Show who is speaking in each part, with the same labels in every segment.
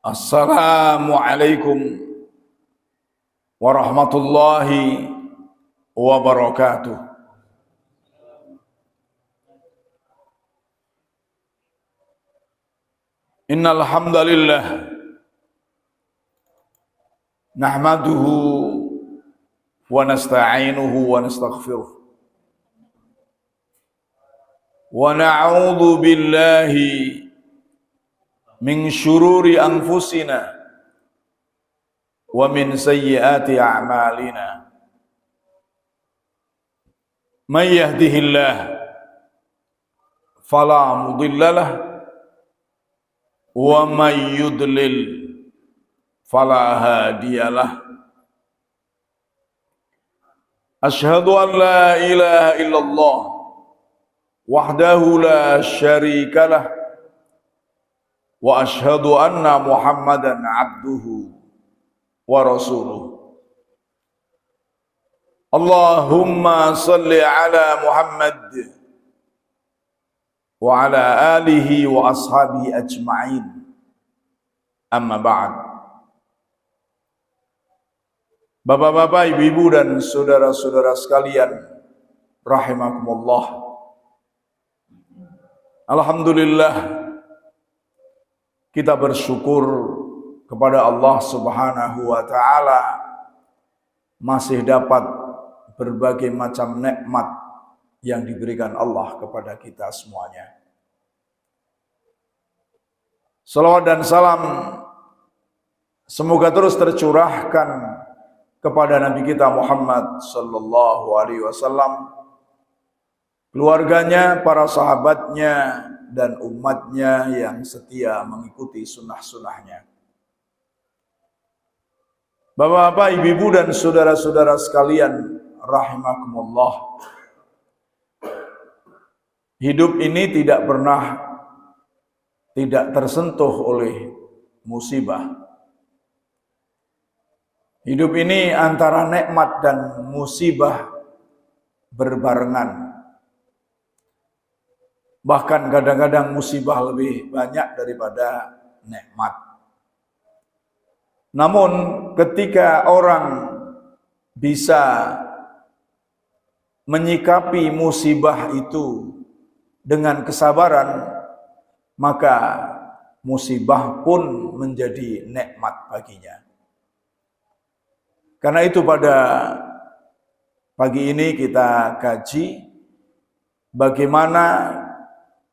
Speaker 1: Assalamualaikum warahmatullahi wabarakatuh. Innal hamdalillah nahmaduhu wa nasta'inuhu wa nastaghfiruh wa na'udzu billahi min syururi anfusina wa min sayyiati a'malina. May yahdihillah fala mudhillalah wa may yudlil fala hadiyalah. Asyhadu an la ilaha illallah wahdahu la syarikalah wa asyhadu anna Muhammadan abduhu wa rasuluh. Allahumma salli ala Muhammad wa ala alihi wa ashabihi ajma'in. Amma ba'd. Bapak-bapak, ibu-ibu dan saudara-saudara sekalian rahimakumullah. Alhamdulillah, kita bersyukur kepada Allah Subhanahu wa taala masih dapat berbagai macam nikmat yang diberikan Allah kepada kita semuanya. Salawat dan salam semoga terus tercurahkan kepada Nabi kita Muhammad sallallahu alaihi wasallam, keluarganya, para sahabatnya, dan umatnya yang setia mengikuti sunnah-sunnahnya. Bapak-bapak, ibu-ibu dan saudara-saudara sekalian rahimakumullah. Hidup ini tidak pernah tidak tersentuh oleh musibah. Hidup ini antara nikmat dan musibah berbarengan. Bahkan kadang-kadang musibah lebih banyak daripada nikmat. Namun ketika orang bisa menyikapi musibah itu dengan kesabaran, maka musibah pun menjadi nikmat baginya. Karena itu pada pagi ini kita kaji bagaimana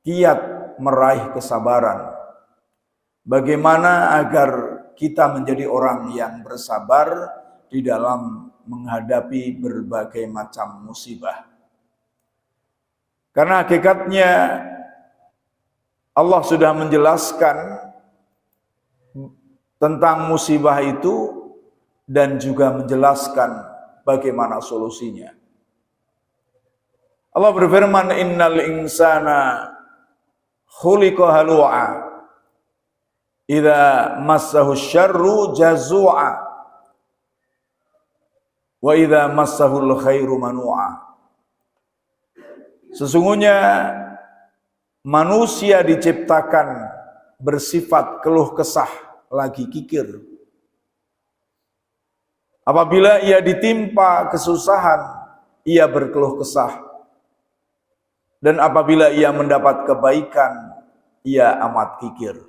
Speaker 1: kiat meraih kesabaran. Bagaimana agar kita menjadi orang yang bersabar di dalam menghadapi berbagai macam musibah. Karena hakikatnya Allah sudah menjelaskan tentang musibah itu dan juga menjelaskan bagaimana solusinya. Allah berfirman, innal insana khuliqa halu'a idza massahu syarru jazua wa idza massahul khairu manu'a. Sesungguhnya manusia diciptakan bersifat keluh kesah, lagi kikir. Apabila ia ditimpa kesusahan, ia berkeluh kesah. Dan apabila ia mendapat kebaikan, ia amat kikir.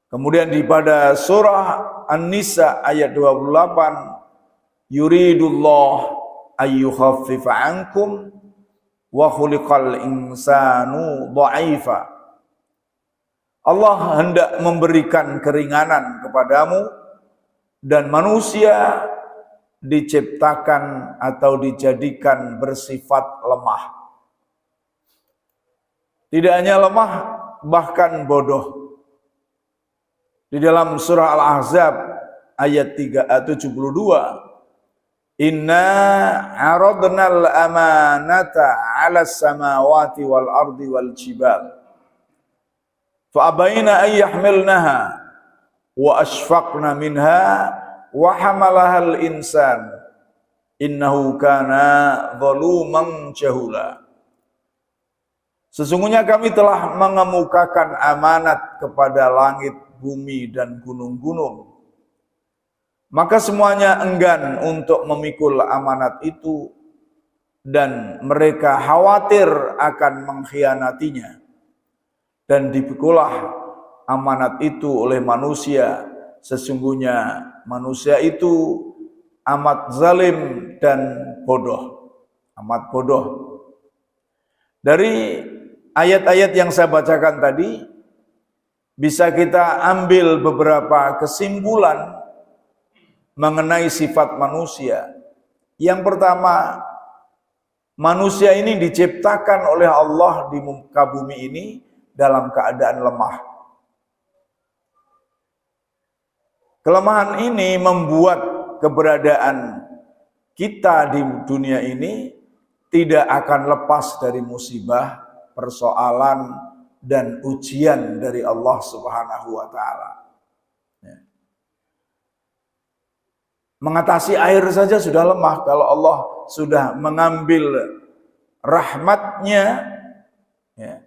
Speaker 1: Kemudian pada surah An-Nisa ayat 28, yuridullah ayyukhaffifa ankum wa khuliqal insanu dha'ifa. Allah hendak memberikan keringanan kepadamu dan manusia diciptakan atau dijadikan bersifat lemah. Tidak hanya lemah, bahkan bodoh. Di dalam surah Al-Ahzab ayat 72, inna aradnal amanata 'alas samawati wal ardi wal jibal fa abaina an yahmilnaha wa ashfaqna minha wa hamalahal insan innahu kana zaluman jahula. Sesungguhnya kami telah mengemukakan amanat kepada langit, bumi, dan gunung-gunung. Maka semuanya enggan untuk memikul amanat itu dan mereka khawatir akan mengkhianatinya. Dan dipikulah amanat itu oleh manusia. Sesungguhnya manusia itu amat zalim dan bodoh. Amat bodoh. Dari ayat-ayat yang saya bacakan tadi, bisa kita ambil beberapa kesimpulan mengenai sifat manusia. Yang pertama, manusia ini diciptakan oleh Allah di muka bumi ini dalam keadaan lemah. Kelemahan ini membuat keberadaan kita di dunia ini tidak akan lepas dari musibah, persoalan, dan ujian dari Allah Subhanahu wa Ta'ala. Mengatasi air saja sudah lemah. Kalau Allah sudah mengambil rahmatnya, ya,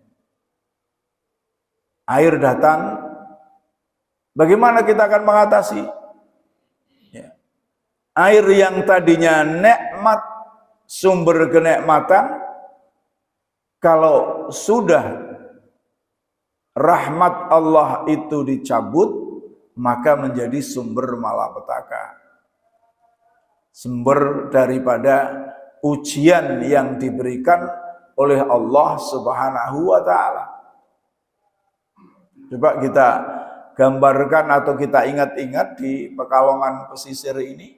Speaker 1: air datang, bagaimana kita akan mengatasi? Ya. Air yang tadinya nikmat, sumber kenikmatan, kalau sudah rahmat Allah itu dicabut, maka menjadi sumber malapetaka. Sumber daripada ujian yang diberikan oleh Allah Subhanahu wa Ta'ala. Coba kita gambarkan atau kita ingat-ingat di Pekalongan pesisir ini.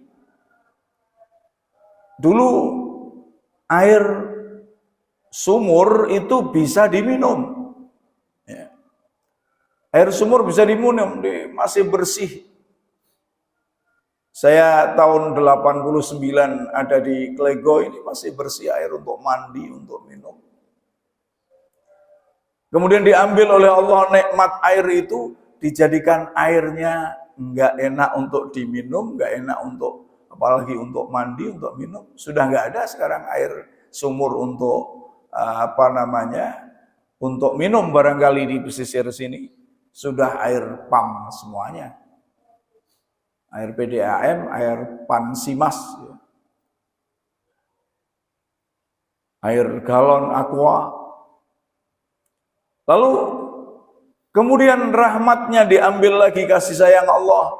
Speaker 1: Dulu air sumur itu bisa diminum. Ya. Air sumur bisa diminum, masih bersih. Saya tahun 89 ada di Klego ini, masih bersih air untuk mandi, untuk minum. Kemudian diambil oleh Allah nikmat air itu, dijadikan airnya enggak enak untuk diminum, enggak enak untuk, apalagi untuk mandi, untuk minum. Sudah enggak ada sekarang air sumur untuk untuk minum barangkali di pesisir sini. Sudah air pam semuanya. Air PDAM, air Pansimas, air galon aqua. Lalu kemudian rahmatnya diambil lagi, kasih sayang Allah.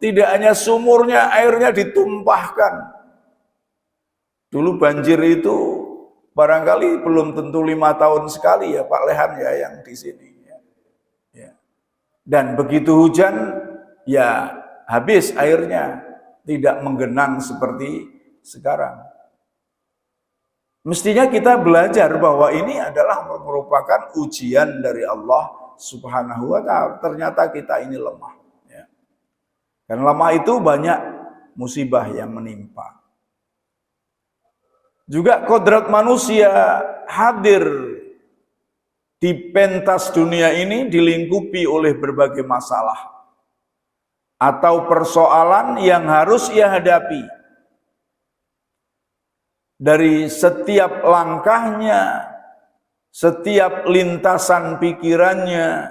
Speaker 1: Tidak hanya sumurnya, airnya ditumpahkan. Dulu banjir itu barangkali belum tentu 5 tahun sekali ya Pak Lehan ya yang di sini. Ya. Dan begitu hujan ya habis airnya, tidak menggenang seperti sekarang. Mestinya kita belajar bahwa ini adalah merupakan ujian dari Allah Subhanahu wa Ta'ala. Ternyata kita ini lemah. Ya. Dan lemah itu banyak musibah yang menimpa. Juga kodrat manusia hadir di pentas dunia ini dilingkupi oleh berbagai masalah atau persoalan yang harus ia hadapi. Dari setiap langkahnya, setiap lintasan pikirannya,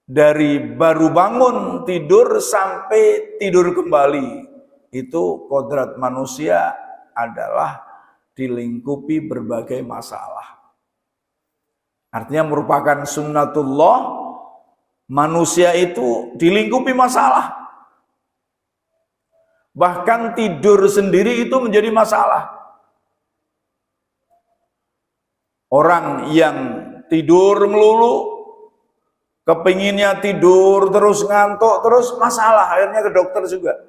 Speaker 1: dari baru bangun tidur sampai tidur kembali, itu kodrat manusia adalah dilingkupi berbagai masalah. Artinya merupakan sunnatullah. Manusia itu dilingkupi masalah. Bahkan tidur sendiri itu menjadi masalah. Orang yang tidur melulu, kepinginnya tidur terus, ngantuk terus, masalah, akhirnya ke dokter juga.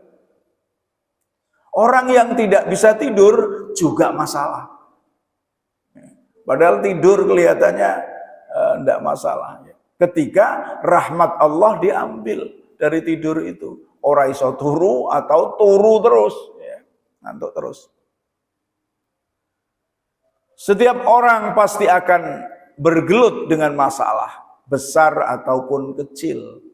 Speaker 1: Orang yang tidak bisa tidur juga masalah. Padahal tidur kelihatannya tidak masalah. Ketika rahmat Allah diambil dari tidur itu, ora iso turu atau turu terus, ya, ngantuk terus. Setiap orang pasti akan bergelut dengan masalah, besar ataupun kecil,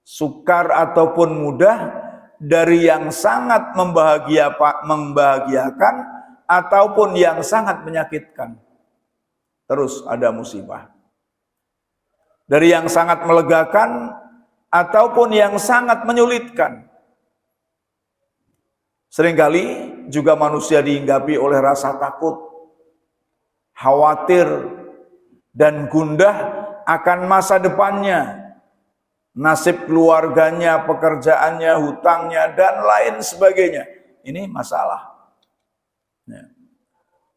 Speaker 1: sukar ataupun mudah, dari yang sangat membahagiakan ataupun yang sangat menyakitkan. terus ada musibah. Dari yang sangat melegakan ataupun yang sangat menyulitkan. Seringkali juga manusia dihinggapi oleh rasa takut, khawatir, dan gundah akan masa depannya, nasib keluarganya, pekerjaannya, hutangnya, dan lain sebagainya. Ini masalah.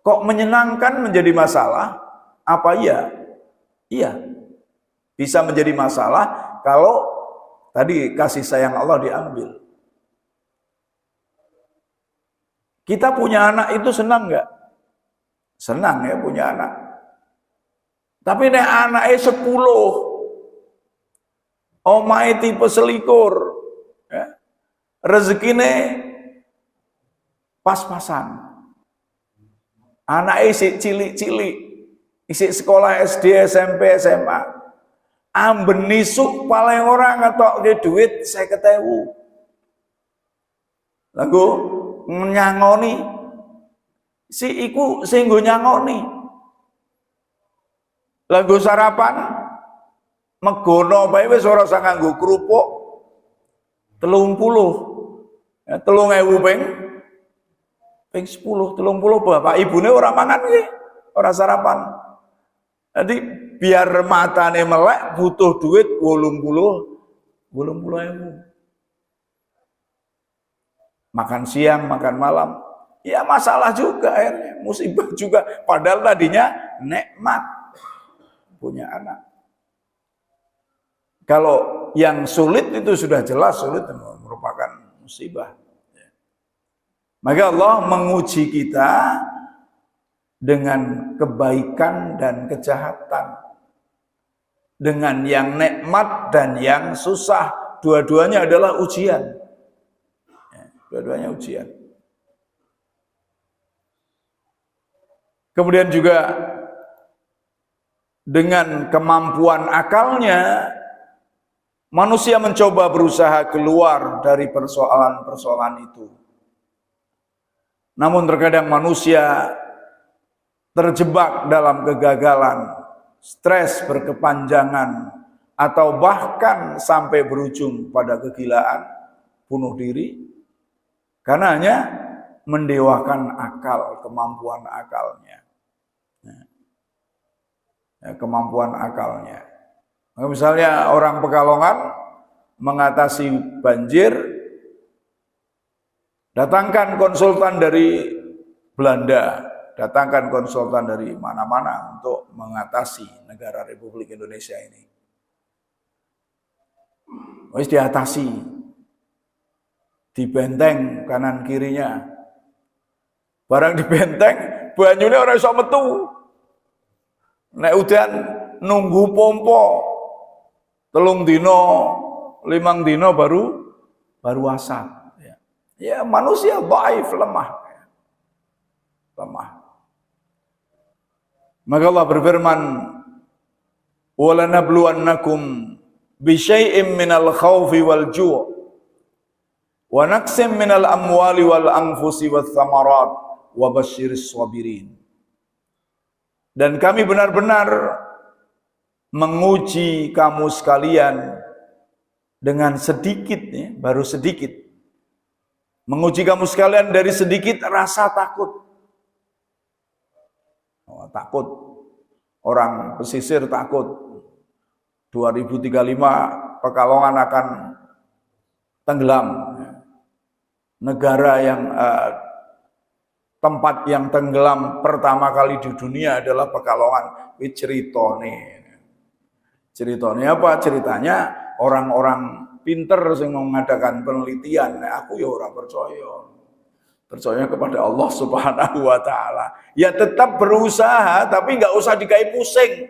Speaker 1: Kok menyenangkan menjadi masalah? Apa iya? Iya. Bisa menjadi masalah kalau tadi kasih sayang Allah diambil. Kita punya anak itu senang nggak? Senang ya punya anak. Tapi nek anaknya 10, omahe tipe selikur, ya, rezekine pas-pasan. Anaknya isi cilik-cilik, isi sekolah SD, SMP, SMA. Amben nisuk paling orang ngetokke duit 50.000. Lagu nyangoni si iku sing nggo nyangoni. Lagu sarapan megono bae wis ora usah nganggo kerupuk 30. Ya 3.000 ping 10, 30 bapak ibune ora mangan iki, ora sarapan. Jadi biar matane melek butuh duit 80.000. Makan siang, makan malam. Ya masalah juga akhirnya, musibah juga. Padahal tadinya nikmat punya anak. Kalau yang sulit itu sudah jelas sulit merupakan musibah. Maka Allah menguji kita dengan kebaikan dan kejahatan, dengan yang nikmat dan yang susah. Dua-duanya adalah ujian. Dua-duanya ujian. Kemudian juga dengan kemampuan akalnya, manusia mencoba berusaha keluar dari persoalan-persoalan itu. Namun terkadang manusia terjebak dalam kegagalan, stres berkepanjangan, atau bahkan sampai berujung pada kegilaan, bunuh diri, karena hanya mendewakan akal, kemampuan akalnya. Kemampuan akalnya. Misalnya orang Pekalongan mengatasi banjir, datangkan konsultan dari Belanda, datangkan konsultan dari mana-mana untuk mengatasi negara Republik Indonesia ini. Wis diatasi, dibenteng kanan kirinya. Barang dibenteng, banyune ora iso metu. Nek udan nunggu pompo 3 dino, 5 dino baru asap. Ya manusia dhaif, lemah. Maka Allah berfirman, "Walanabluwannakum bisyai'im minal khaufi wal ju' wa naqsim minal amwali wal anfusi wath thamarat wa basyiris sabirin." Dan kami benar-benar menguji kamu sekalian dengan sedikit, ya, baru sedikit. Menguji kamu sekalian dari sedikit rasa takut. Takut. Orang pesisir takut. 2035 Pekalongan akan tenggelam. Negara yang tempat yang tenggelam pertama kali di dunia adalah Pekalongan. Ini ceritanya apa? Ceritanya orang-orang pinter yang mengadakan penelitian. Aku ya ora percaya. Percaya kepada Allah Subhanahu wa taala. Ya tetap berusaha, tapi nggak usah dikai pusing.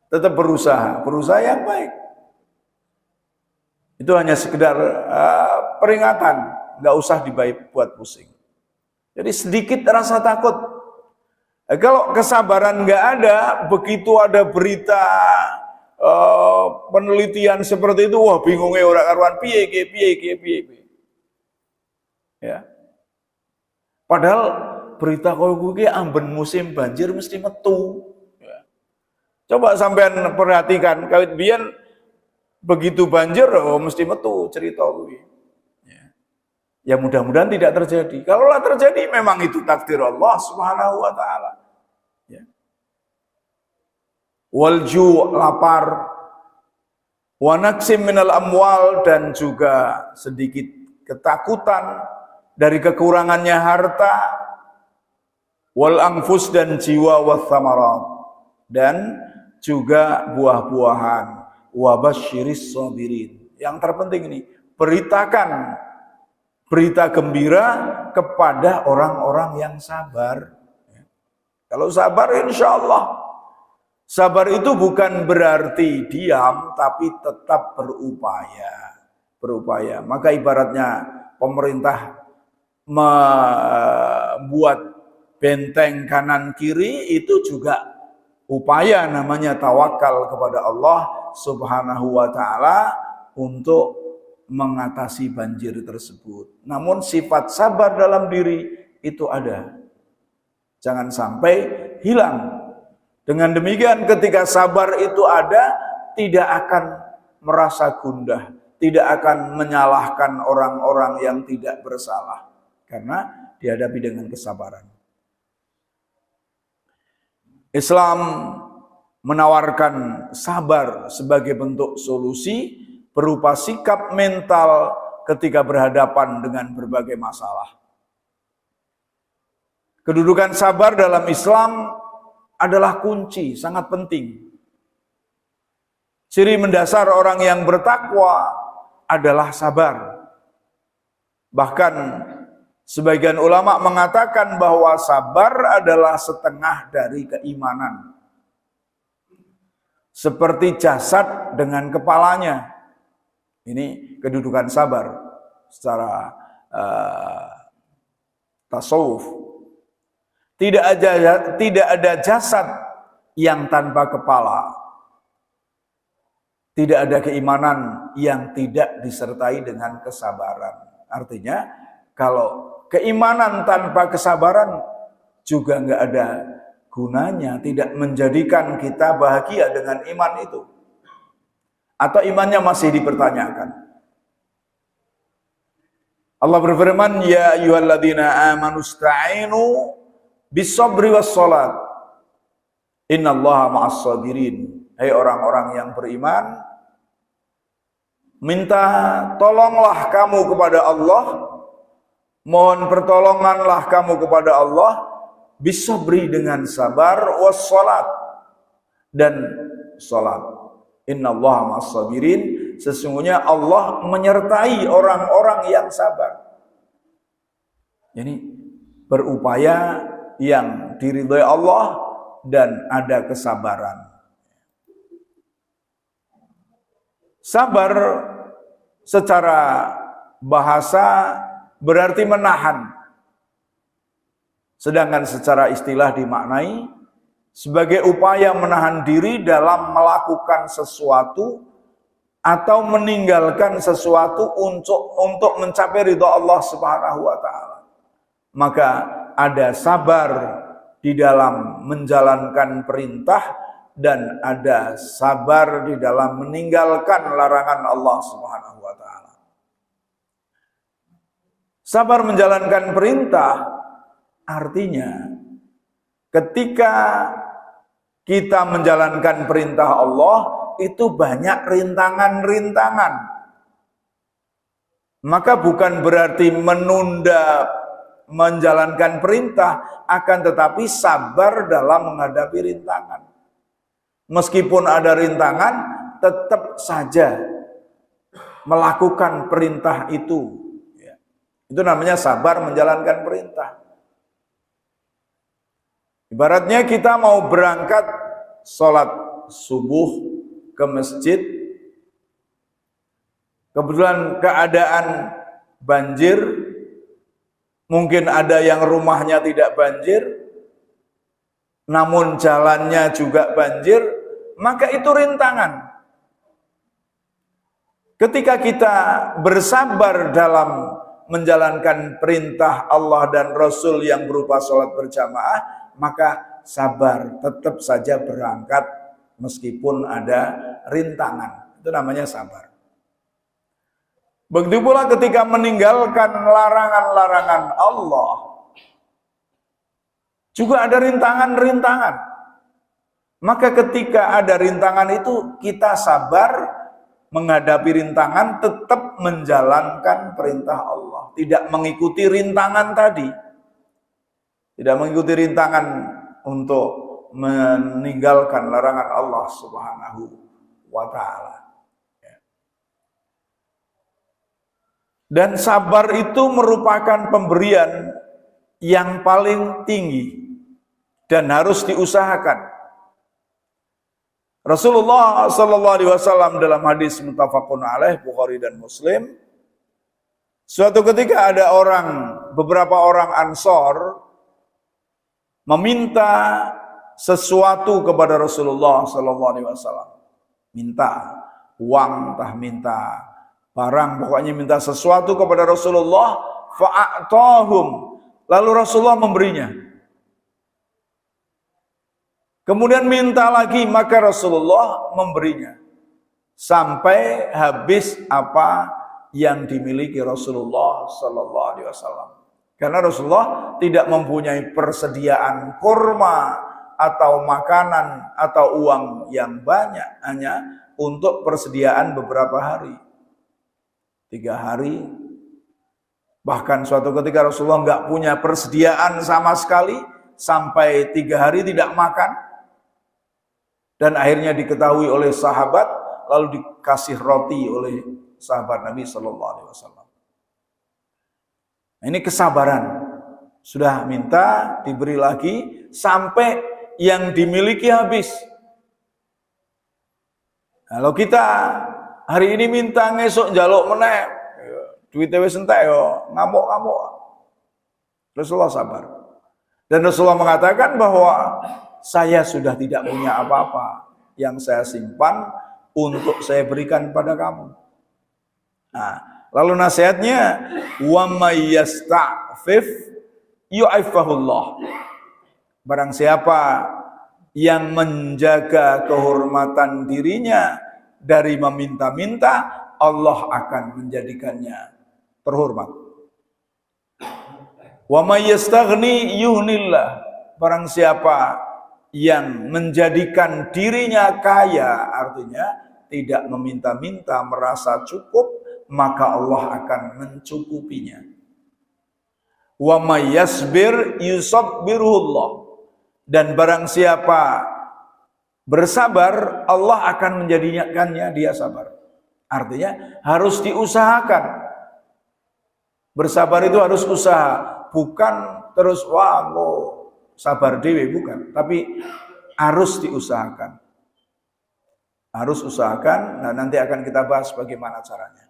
Speaker 1: Tetap berusaha yang baik. Itu hanya sekedar peringatan, nggak usah dibuat pusing. Jadi sedikit rasa takut. Kalau kesabaran nggak ada, begitu ada berita penelitian seperti itu, wah bingungnya orang karuan piye. Ya. Padahal berita koyo kuwi amben musim banjir mesti metu. Coba sampean perhatikan, kawit biyen begitu banjir, mesti metu cerita kuwi. Ya mudah-mudahan tidak terjadi. Kalaulah terjadi, memang itu takdir Allah Subhanahu wa taala. Ya. Walju, lapar, wa naqsim minal amwal, dan juga sedikit ketakutan dari kekurangannya harta, wal anfus, dan jiwa, wath thamarat, dan juga buah-buahan, wa basyiris sabirin. Yang terpenting ini, beritakan berita gembira kepada orang-orang yang sabar. Kalau sabar, insya Allah. Sabar itu bukan berarti diam, tapi tetap berupaya. Berupaya. Maka ibaratnya pemerintah membuat benteng kanan kiri, itu juga upaya, namanya tawakal kepada Allah Subhanahu wa taala untuk mengatasi banjir tersebut. Namun sifat sabar dalam diri itu ada. Jangan sampai hilang. Dengan demikian ketika sabar itu ada, tidak akan merasa gundah, tidak akan menyalahkan orang-orang yang tidak bersalah, karena dihadapi dengan kesabaran. Islam menawarkan sabar sebagai bentuk solusi berupa sikap mental ketika berhadapan dengan berbagai masalah. Kedudukan sabar dalam Islam adalah kunci, sangat penting. Ciri mendasar orang yang bertakwa adalah sabar. Bahkan sebagian ulama mengatakan bahwa sabar adalah setengah dari keimanan. Seperti jasad dengan kepalanya. Ini kedudukan sabar secara tasawuf. Tidak ada jasad yang tanpa kepala. Tidak ada keimanan yang tidak disertai dengan kesabaran. Artinya, kalau keimanan tanpa kesabaran juga nggak ada gunanya, tidak menjadikan kita bahagia dengan iman itu. Atau imannya masih dipertanyakan. Allah berfirman, ya ayyuhalladzina amanu ista'inu bis-sabri was-shalat. Innallaha ma'as sabirin. Hai orang-orang yang beriman, minta tolonglah kamu kepada Allah, mohon pertolonganlah kamu kepada Allah, bis-sabri dengan sabar, was-shalat, dan salat. Innallaha ma'as sabirin, sesungguhnya Allah menyertai orang-orang yang sabar. Jadi berupaya yang diridhai Allah dan ada kesabaran. Sabar secara bahasa berarti menahan. Sedangkan secara istilah dimaknai sebagai upaya menahan diri dalam melakukan sesuatu atau meninggalkan sesuatu untuk mencapai ridha Allah Subhanahu wa taala. Maka ada sabar di dalam menjalankan perintah dan ada sabar di dalam meninggalkan larangan Allah Subhanahu wa taala. Sabar menjalankan perintah artinya ketika kita menjalankan perintah Allah, itu banyak rintangan-rintangan. Maka bukan berarti menunda menjalankan perintah, akan tetapi sabar dalam menghadapi rintangan. Meskipun ada rintangan, tetap saja melakukan perintah itu. Itu namanya sabar menjalankan perintah. Ibaratnya kita mau berangkat sholat subuh ke masjid, kebetulan keadaan banjir, mungkin ada yang rumahnya tidak banjir, namun jalannya juga banjir, maka itu rintangan. Ketika kita bersabar dalam menjalankan perintah Allah dan Rasul yang berupa sholat berjamaah, maka sabar, tetap saja berangkat meskipun ada rintangan. Itu namanya sabar. Begitu pula ketika meninggalkan larangan-larangan Allah, juga ada rintangan-rintangan. Maka ketika ada rintangan itu, kita sabar menghadapi rintangan, tetap menjalankan perintah Allah. Tidak mengikuti rintangan tadi. Tidak mengikuti rintangan untuk meninggalkan larangan Allah Subhanahu wa ta'ala. Dan sabar itu merupakan pemberian yang paling tinggi dan harus diusahakan. Rasulullah sallallahu alaihi wasallam dalam hadis muttafaqun alaih Bukhari dan Muslim, suatu ketika ada beberapa orang Ansor meminta sesuatu kepada Rasulullah sallallahu alaihi wasallam. Minta uang, entah minta barang, pokoknya minta sesuatu kepada Rasulullah, fa'atahum. Lalu Rasulullah memberinya. Kemudian minta lagi, maka Rasulullah memberinya. Sampai habis apa yang dimiliki Rasulullah sallallahu alaihi wasallam. Karena Rasulullah tidak mempunyai persediaan kurma atau makanan atau uang yang banyak, hanya untuk persediaan beberapa hari. 3 hari. Bahkan suatu ketika Rasulullah nggak punya persediaan sama sekali, sampai 3 hari tidak makan. Dan akhirnya diketahui oleh sahabat, lalu dikasih roti oleh sahabat Nabi Sallallahu Alaihi Wasallam. Ini kesabaran. Sudah minta, diberi lagi, sampai yang dimiliki habis. Kalau kita hari ini minta, ngesuk njaluk meneh, duitnya wis entek yo, ngamuk-ngamuk. Rasulullah sabar. Dan Rasulullah mengatakan bahwa saya sudah tidak punya apa-apa yang saya simpan untuk saya berikan pada kamu. Nah, lalu nasihatnya, wa may yasta'fif yu'affahullah. Barang siapa yang menjaga kehormatan dirinya dari meminta-minta, Allah akan menjadikannya terhormat. Wa may yastaghni yuhnillah. Barang siapa yang menjadikan dirinya kaya, artinya tidak meminta-minta, merasa cukup, maka Allah akan mencukupinya. Wa may yasbir yusabbirullah. Dan barang siapa bersabar, Allah akan menjadikannya dia sabar. Artinya harus diusahakan. Bersabar itu harus usaha, bukan terus wah sabar dewe, bukan, tapi harus diusahakan. Harus usahakan. Nah, nanti akan kita bahas bagaimana caranya.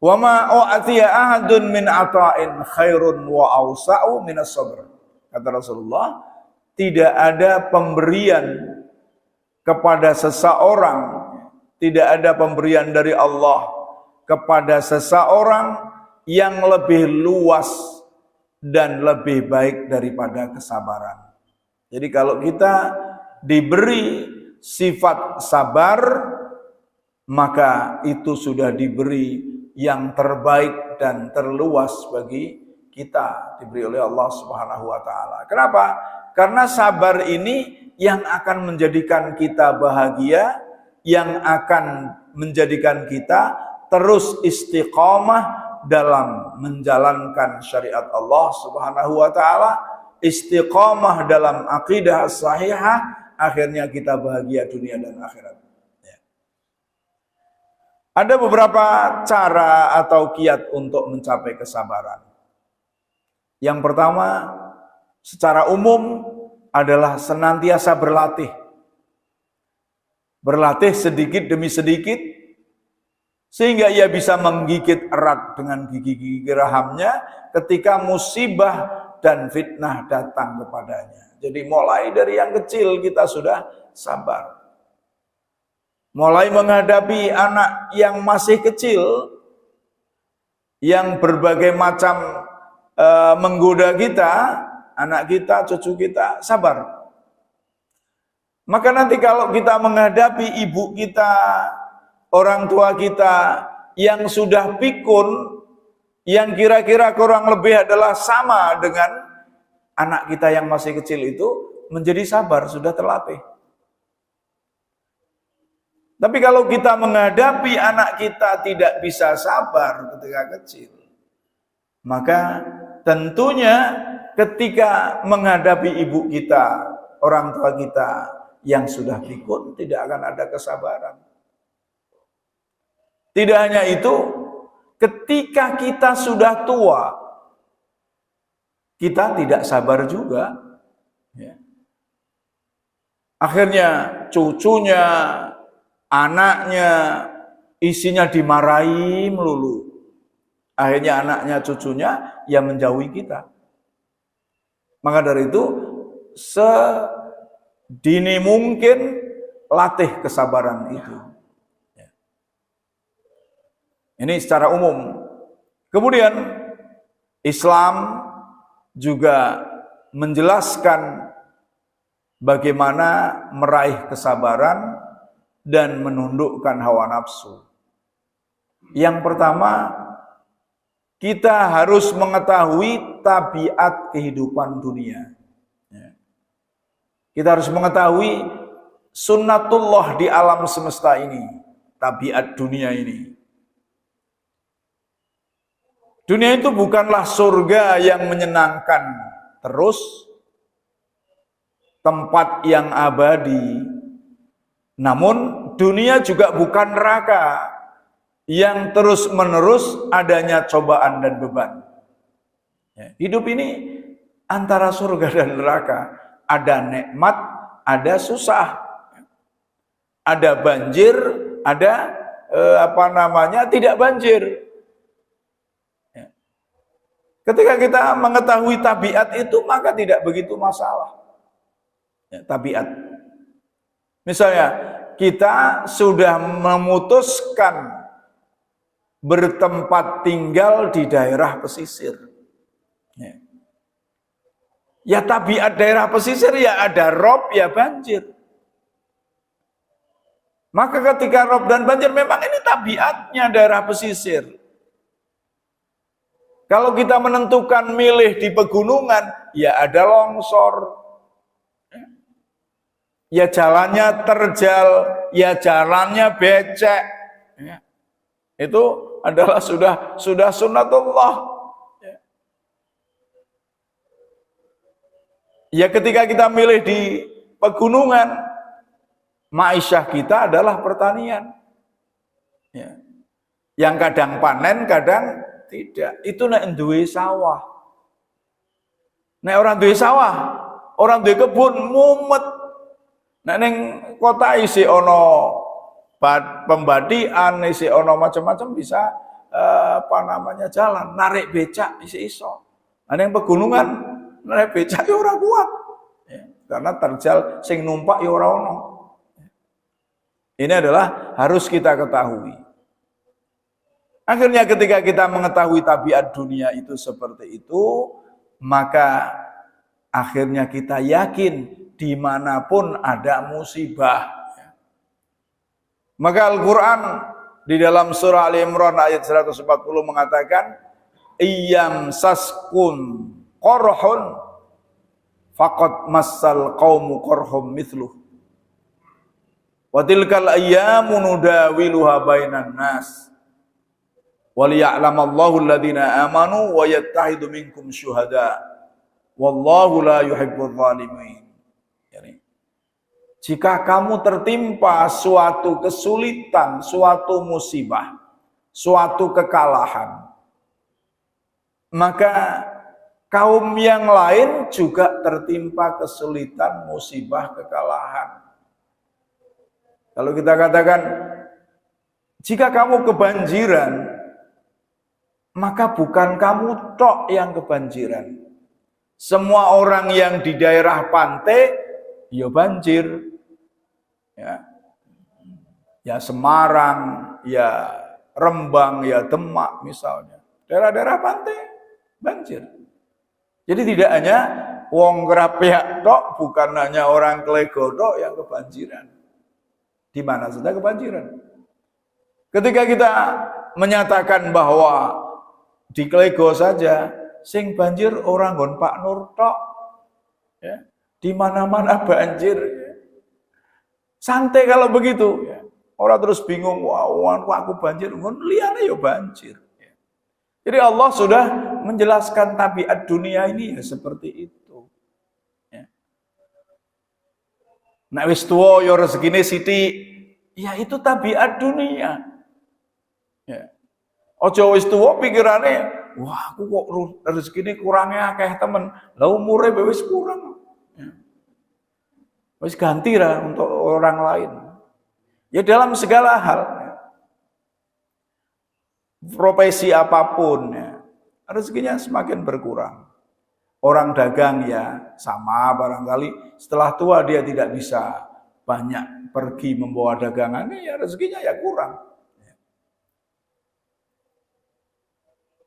Speaker 1: Wa ma u'tiya ahadun min ata'in khairun wa awsa'u minas sabr. Kata Rasulullah, tidak ada pemberian kepada seseorang, tidak ada pemberian dari Allah kepada seseorang yang lebih luas dan lebih baik daripada kesabaran. Jadi kalau kita diberi sifat sabar, maka itu sudah diberi yang terbaik dan terluas bagi kita, diberi oleh Allah Subhanahu wa taala. Kenapa? Karena sabar ini yang akan menjadikan kita bahagia, yang akan menjadikan kita terus istiqamah dalam menjalankan syariat Allah Subhanahu wa taala, istiqamah dalam akidah sahihah, akhirnya kita bahagia dunia dan akhirat. Ya. Ada beberapa cara atau kiat untuk mencapai kesabaran. Yang pertama, secara umum adalah senantiasa berlatih. Berlatih sedikit demi sedikit, sehingga ia bisa menggigit erat dengan gigi-gigi gerahamnya ketika musibah dan fitnah datang kepadanya. Jadi mulai dari yang kecil kita sudah sabar. Mulai menghadapi anak yang masih kecil, yang berbagai macam menggoda kita, anak kita, cucu kita, sabar. Maka nanti kalau kita menghadapi ibu kita, orang tua kita yang sudah pikun, yang kira-kira kurang lebih adalah sama dengan anak kita yang masih kecil itu, menjadi sabar, sudah terlatih. Tapi kalau kita menghadapi anak kita tidak bisa sabar ketika kecil, maka tentunya ketika menghadapi ibu kita, orang tua kita yang sudah pikun, tidak akan ada kesabaran. Tidak hanya itu, ketika kita sudah tua, kita tidak sabar juga. Ya. Akhirnya cucunya, anaknya, isinya dimarahi melulu. Akhirnya anaknya, cucunya yang menjauhi kita. Maka dari itu, sedini mungkin latih kesabaran itu. Ini secara umum. Kemudian Islam juga menjelaskan bagaimana meraih kesabaran dan menundukkan hawa nafsu. Yang pertama, kita harus mengetahui tabiat kehidupan dunia. Kita harus mengetahui sunnatullah di alam semesta ini, tabiat dunia ini. Dunia itu bukanlah surga yang menyenangkan terus, tempat yang abadi. Namun dunia juga bukan neraka yang terus-menerus adanya cobaan dan beban. Hidup ini antara surga dan neraka. Ada nikmat, ada susah. Ada banjir, ada tidak banjir. Ketika kita mengetahui tabiat itu, maka tidak begitu masalah. Tabiat. Misalnya, kita sudah memutuskan bertempat tinggal di daerah pesisir. Ya tabiat daerah pesisir, ya ada rob, ya banjir. Maka ketika rob dan banjir, memang ini tabiatnya daerah pesisir. Kalau kita menentukan milih di pegunungan, ya ada longsor. Ya jalannya terjal, ya jalannya becek. Itu adalah sudah sunnatullah. Ya ketika kita milih di pegunungan, ma'isyah kita adalah pertanian. Yang kadang panen, kadang tidak. Itu nek duwe sawah. Nek orang duwe sawah, orang duwe kebun mumet. Nek ning kota isi ono pembadian, isi ono macam-macam bisa jalan, narik becak isi iso. Nah ning pegunungan narik becak ya ora kuat. Karena terjal sing numpak ya ora ono. Ini adalah harus kita ketahui. Akhirnya ketika kita mengetahui tabiat dunia itu seperti itu, maka akhirnya kita yakin dimanapun ada musibah. Maka Al-Quran di dalam surah Al-Imran ayat 140 mengatakan, Iyam saskun korhun faqad massal qawmu korhum mithluh. Wa tilkal ayyamu nudawiluha bainan nas. Waliya'lamallahu alladhina amanu wa yattahidu minkum syuhada wallahu la yuhibbul zalimin. Jika kamu tertimpa suatu kesulitan, suatu musibah, suatu kekalahan, maka kaum yang lain juga tertimpa kesulitan, musibah, kekalahan. Kalau kita katakan, jika kamu kebanjiran, maka bukan kamu tok yang kebanjiran. Semua orang yang di daerah pantai, ya banjir. Ya Semarang, ya Rembang, ya Demak misalnya. Daerah-daerah pantai, banjir. Jadi tidak hanya wong kerapiak tok, bukan hanya orang Klego tok yang kebanjiran. Di mana saja kebanjiran. Ketika kita menyatakan bahwa di Klego saja sing banjir orang nggon Pak Nur tok, ya, di mana-mana banjir. Santai kalau begitu, ya. Orang terus bingung, wah, aku banjir, nggon liyane ya banjir. Ya. Jadi Allah sudah menjelaskan tabiat dunia ini ya seperti itu. Ya. Nek wis tuwa ya rezekine sithik, ya itu tabiat dunia. Ya. Ojo wis tuwa pikirane, wah aku kok rezekine kurangnya akeh temen. Lah umure wis kurang. Ya. Wis ganti lah untuk orang lain. Ya dalam segala hal. Ya. Profesi apapun ya, rezekinya semakin berkurang. Orang dagang ya sama barangkali setelah tua dia tidak bisa banyak pergi membawa dagangannya, ya rezekinya ya kurang.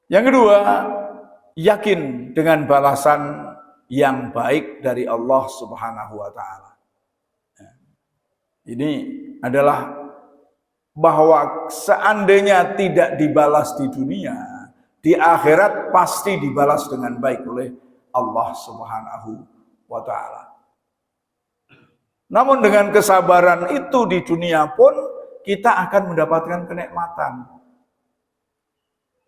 Speaker 1: Yang kedua, yakin dengan balasan yang baik dari Allah Subhanahu wa Ta'ala. Ini adalah bahwa seandainya tidak dibalas di dunia, di akhirat pasti dibalas dengan baik oleh Allah Subhanahu wa Ta'ala. Namun dengan kesabaran itu di dunia pun kita akan mendapatkan kenikmatan.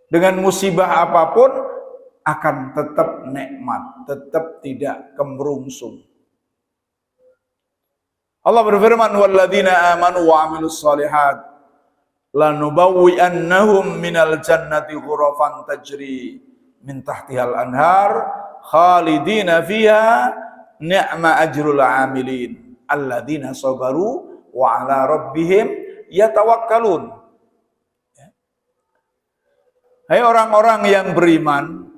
Speaker 1: Dengan musibah apapun akan tetap nikmat, tetap tidak kemerungsung. Allah berfirman, "Walladzina amanu wa 'amilus shalihat lanubawwi'annahum minal jannati ghurafan tajri min tahtihal anhar khalidina fiha ni'ma ajrul 'amilin alladzina sabaru wa 'ala rabbihim yatawakkalun." Hai orang-orang yang beriman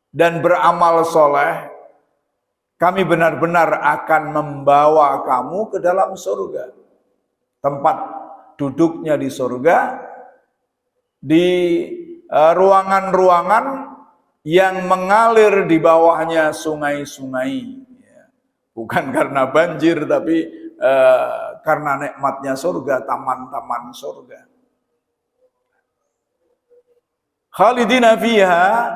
Speaker 1: dan beramal soleh, kami benar-benar akan membawa kamu ke dalam surga. Tempat duduknya di surga, di ruangan-ruangan yang mengalir di bawahnya sungai-sungai. Bukan karena banjir, tapi karena nikmatnya surga, taman-taman surga. Khalidina fiha,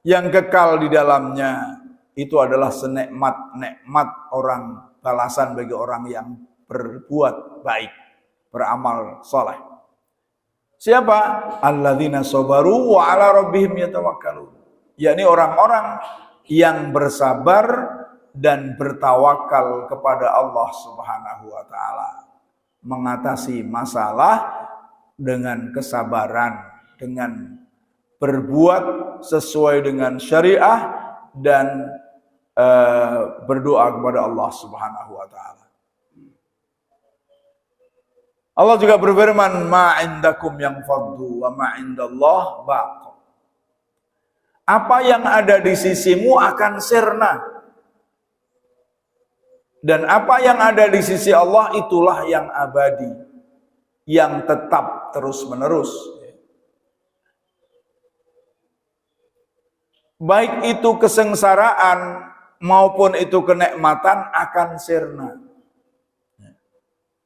Speaker 1: yang kekal di dalamnya, itu adalah senikmat-nikmat orang, balasan bagi orang yang berbuat baik, beramal soleh. Siapa? Alladzina sabaru wa 'ala rabbihim yatawakkalun. Yakni orang-orang yang bersabar dan bertawakal kepada Allah Subhanahu wa Ta'ala, mengatasi masalah dengan kesabaran, dengan berbuat sesuai dengan syariah dan berdoa kepada Allah Subhanahu wa Ta'ala. Allah juga berfirman, "Ma 'indakum yanfaddu wa ma 'indallah baq." Apa yang ada di sisimu akan sirna, dan apa yang ada di sisi Allah itulah yang abadi, yang tetap terus-menerus. Baik itu kesengsaraan maupun itu kenikmatan akan sirna,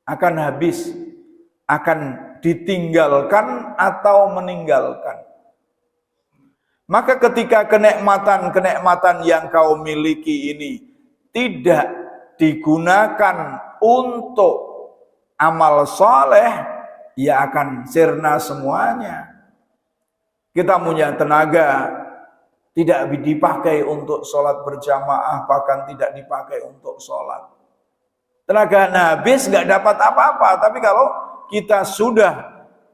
Speaker 1: akan habis, akan ditinggalkan atau meninggalkan. Maka ketika kenikmatan-kenikmatan yang kau miliki ini tidak digunakan untuk amal soleh, ya akan sirna semuanya. Kita punya tenaga, tidak dipakai untuk sholat berjamaah, bahkan tidak dipakai untuk sholat. Tenaga habis, nggak dapat apa-apa. Tapi kalau kita sudah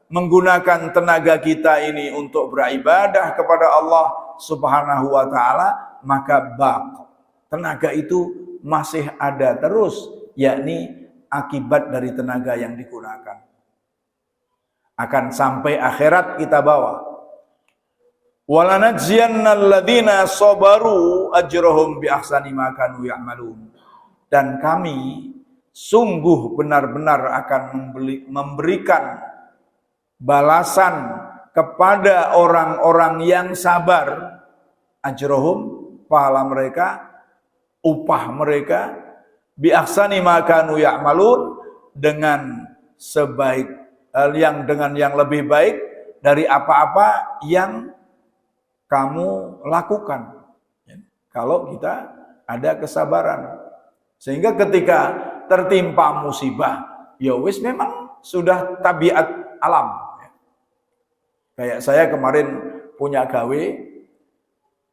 Speaker 1: menggunakan tenaga kita ini untuk beribadah kepada Allah Subhanahu wa Ta'ala, maka tenaga itu masih ada terus, yakni akibat dari tenaga yang digunakan. Akan sampai akhirat kita bawa. Walanajziyannal ladzina sabaru ajrahum bi ahsani ma kanu ya'malun. Dan kami sungguh benar-benar akan memberikan balasan kepada orang-orang yang sabar, ajrahum, pahala mereka, upah mereka bi ahsani ma kanu ya'malun, dengan dengan yang lebih baik dari apa-apa yang kamu lakukan. Kalau kita ada kesabaran, sehingga ketika tertimpa musibah, ya wis memang sudah tabiat alam. Kayak saya kemarin punya gawe,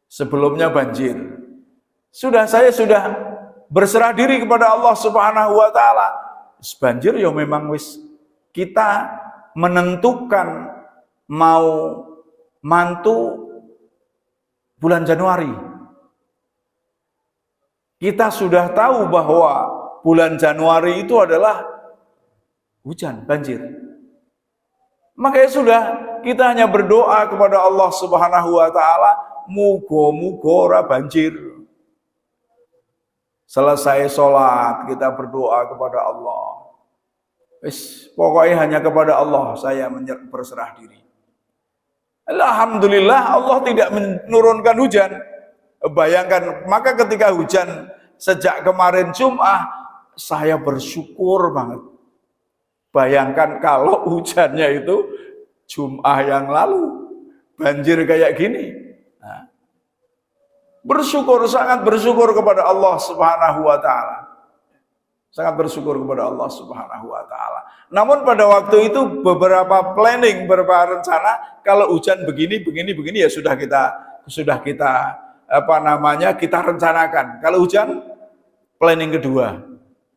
Speaker 1: sebelumnya banjir. Saya sudah berserah diri kepada Allah Subhanahu wa taala. Banjir ya memang wis kita menentukan mau mantu bulan Januari. Kita sudah tahu bahwa bulan Januari itu adalah hujan, banjir. Makanya sudah, kita hanya berdoa kepada Allah Subhanahu wa taala, muga-muga ora banjir. Selesai sholat, kita berdoa kepada Allah. Pokoknya hanya kepada Allah saya berserah diri. Alhamdulillah Allah tidak menurunkan hujan. Bayangkan, maka ketika hujan sejak kemarin Jum'ah, saya bersyukur banget. Bayangkan kalau hujannya itu Jum'ah yang lalu, banjir kayak gini. Nah, sangat bersyukur kepada Allah Subhanahu wa taala. Sangat bersyukur kepada Allah Subhanahu wa taala. Namun pada waktu itu beberapa planning, beberapa rencana, kalau hujan begini ya sudah kita kita rencanakan. Kalau hujan, planning kedua.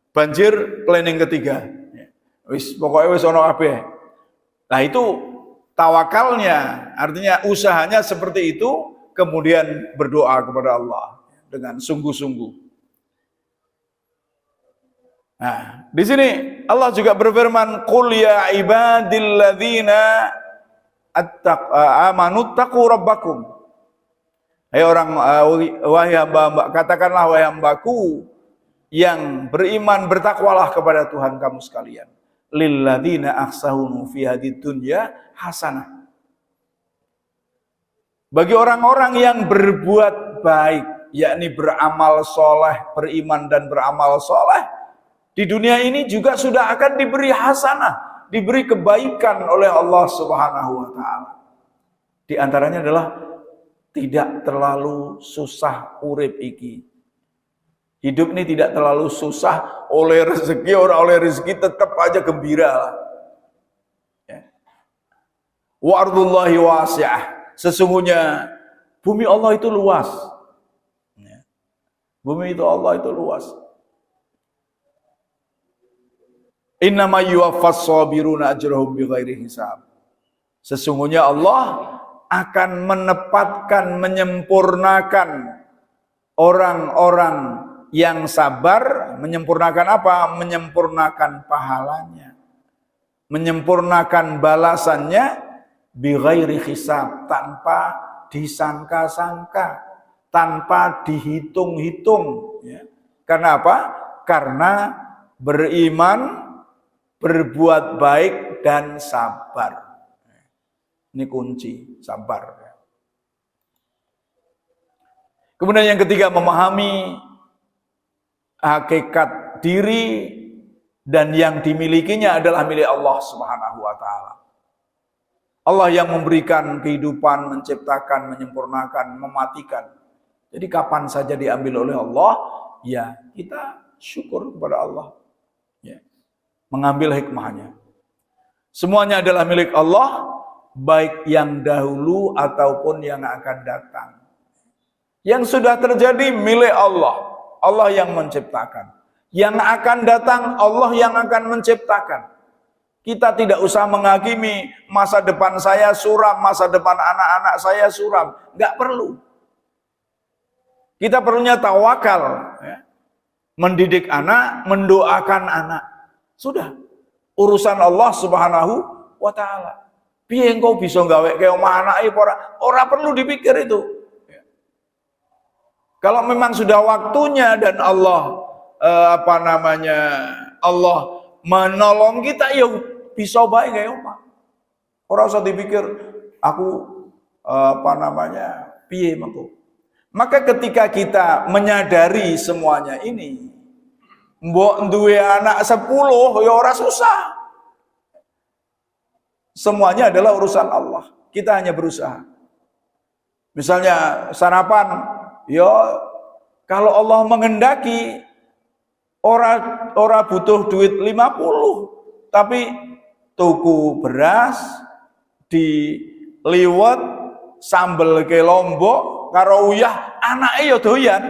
Speaker 1: Banjir, planning ketiga. Pokoknya wis ono kabeh. Nah, itu tawakalnya, artinya usahanya seperti itu, kemudian berdoa kepada Allah dengan sungguh-sungguh. Nah, di sini Allah juga berfirman, "Qul ya ibadilladzina amanu taqu rabbakum." Hai orang, wahai hamba, katakanlah wahai hambaku yang beriman, bertakwalah kepada Tuhan kamu sekalian. Lilladzina ahsanu fi hadid dunya hasanah. Bagi orang-orang yang berbuat baik, yakni beramal soleh, beriman dan beramal soleh, di dunia ini juga sudah akan diberi hasanah, diberi kebaikan oleh Allah Subhanahu wa taala. Di antaranya adalah tidak terlalu susah urip iki. Hidup ini tidak terlalu susah, oleh rezeki orang oleh rezeki tetap aja gembira lah. Ya. Wa ardullahi wasi'ah. Sesungguhnya bumi Allah itu luas. Ya. Bumi itu Allah itu luas. Innama yuwaffas sabiruna ajrahum bighairi hisab. Sesungguhnya Allah akan menepatkan, menyempurnakan orang-orang yang sabar. Menyempurnakan apa? Menyempurnakan pahalanya, menyempurnakan balasannya bighairi hisab, tanpa disangka-sangka, tanpa dihitung-hitung. Ya. Karena apa? Karena beriman, berbuat baik dan sabar. Ini kunci, sabar. Kemudian yang ketiga, memahami hakikat diri dan yang dimilikinya adalah milik Allah Subhanahu wa taala. Allah yang memberikan kehidupan, menciptakan, menyempurnakan, mematikan. Jadi kapan saja diambil oleh Allah, ya kita syukur kepada Allah. Ya. Mengambil hikmahnya. Semuanya adalah milik Allah, baik yang dahulu ataupun yang akan datang. Yang sudah terjadi milik Allah, Allah yang menciptakan. Yang akan datang, Allah yang akan menciptakan. Kita tidak usah menghakimi masa depan saya suram, masa depan anak-anak saya suram. Enggak perlu. Kita perlunya tawakal. Ya. Mendidik anak, mendoakan anak. Sudah. Urusan Allah Subhanahu wa ta'ala. Piye engkau bisa gawe ke omah anake ora perlu dipikir itu. Ya. Kalau memang sudah waktunya dan Allah Allah menolong kita, ya bisa baik kayak omah. Ora usah dipikir aku piye mengko. Maka ketika kita menyadari semuanya ini, mbok duwe anak 10 ya ora susah. Semuanya adalah urusan Allah. Kita hanya berusaha. Misalnya sarapan, ya kalau Allah menghendaki ora butuh duit 50, tapi tuku beras diliwet sambel ke Lombok karo uyah anake ya doyan.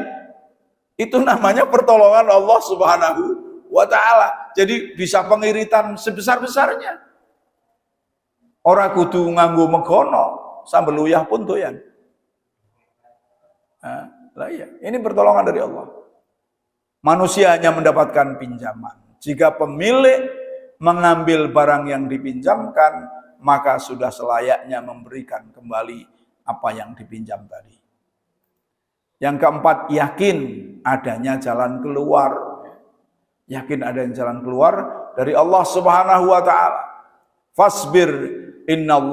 Speaker 1: Itu namanya pertolongan Allah Subhanahu wa taala. Jadi bisa pengiritan sebesar-besarnya. Ora kudu nganggo megono, sambel uyah pun doyan. Lah iya, ini pertolongan dari Allah. Manusia hanya mendapatkan pinjaman. Jika pemilik mengambil barang yang dipinjamkan, maka sudah selayaknya memberikan kembali apa yang dipinjam tadi. Yang keempat, yakin adanya jalan keluar. Yakin adanya jalan keluar dari Allah Subhanahu wa taala. Fasbir inna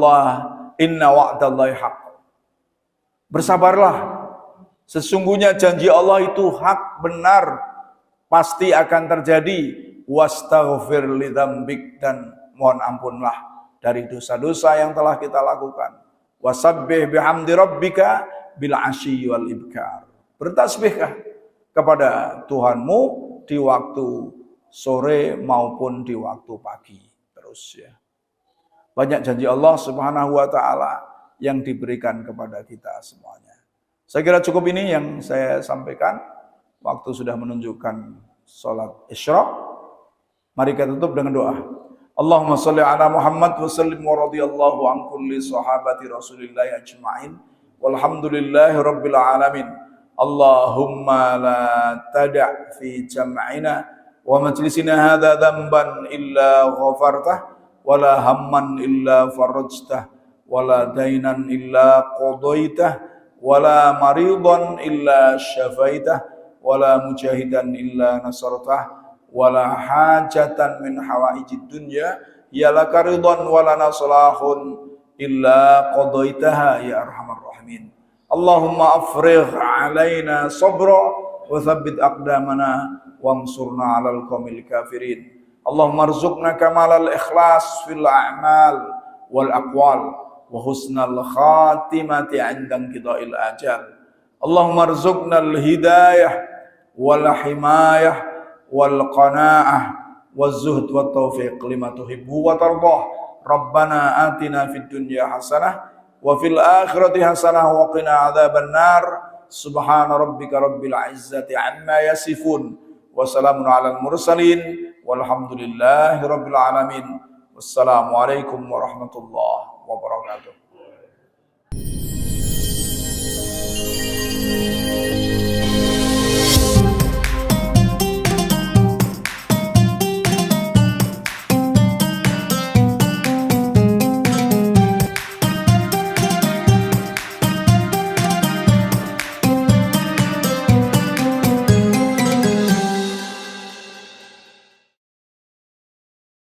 Speaker 1: wa'dallahi haq. Bersabarlah, sesungguhnya janji Allah itu hak, benar, pasti akan terjadi. Wastaghfir lidzambik, dan mohon ampunlah dari dosa-dosa yang telah kita lakukan. Wasabbih bihamdi rabbika bil asyi wal ibkar. Bertasbihkah kepada Tuhanmu di waktu sore maupun di waktu pagi. Terus ya. Banyak janji Allah Subhanahu wa taala yang diberikan kepada kita semuanya. Saya kira cukup ini yang saya sampaikan. Waktu sudah menunjukkan salat Isyraq. Mari kita tutup dengan doa. Allahumma shalli ala Muhammad wa sallim wa radhiyallahu an kulli sahabati Rasulillah ajma'in. Walhamdulillahi rabbil alamin. Allahumma la tada' fi jam'ina wa majlisina hadha dhanban illa ghafartah, wa la hamman illa farajtah, wa la dainan illa qadaitah, wa la maridan illa syafaitah, wa la mujahidan illa nasartah, wala hajatan min hawaijid dunya ya laka ridwan wala naslahun illa qadaitaha ya arhamar rahimin. Allahumma afrigh alaina sabra wa thabbit aqdamana wansurna 'alal qaumil kafirin. Allahumma arzuqna kamalal ikhlas fil a'mal wal aqwal wa husnal khatimati 'inda qida'il ajal. Allahumma arzuqna al hidayah wal himayah wal qanaa'ah waz zuhd wat taufiq lima tuhibbu wa tardah. Rabbana atina fid dunya hasanah wa fil akhirati hasanah wa qina adzaban nar. Subhana rabbika rabbil izzati amma yasifun wa salamun alal mursalin walhamdulillahi rabbil alamin. Wassalamu alaikum warahmatullahi wabarakatuh.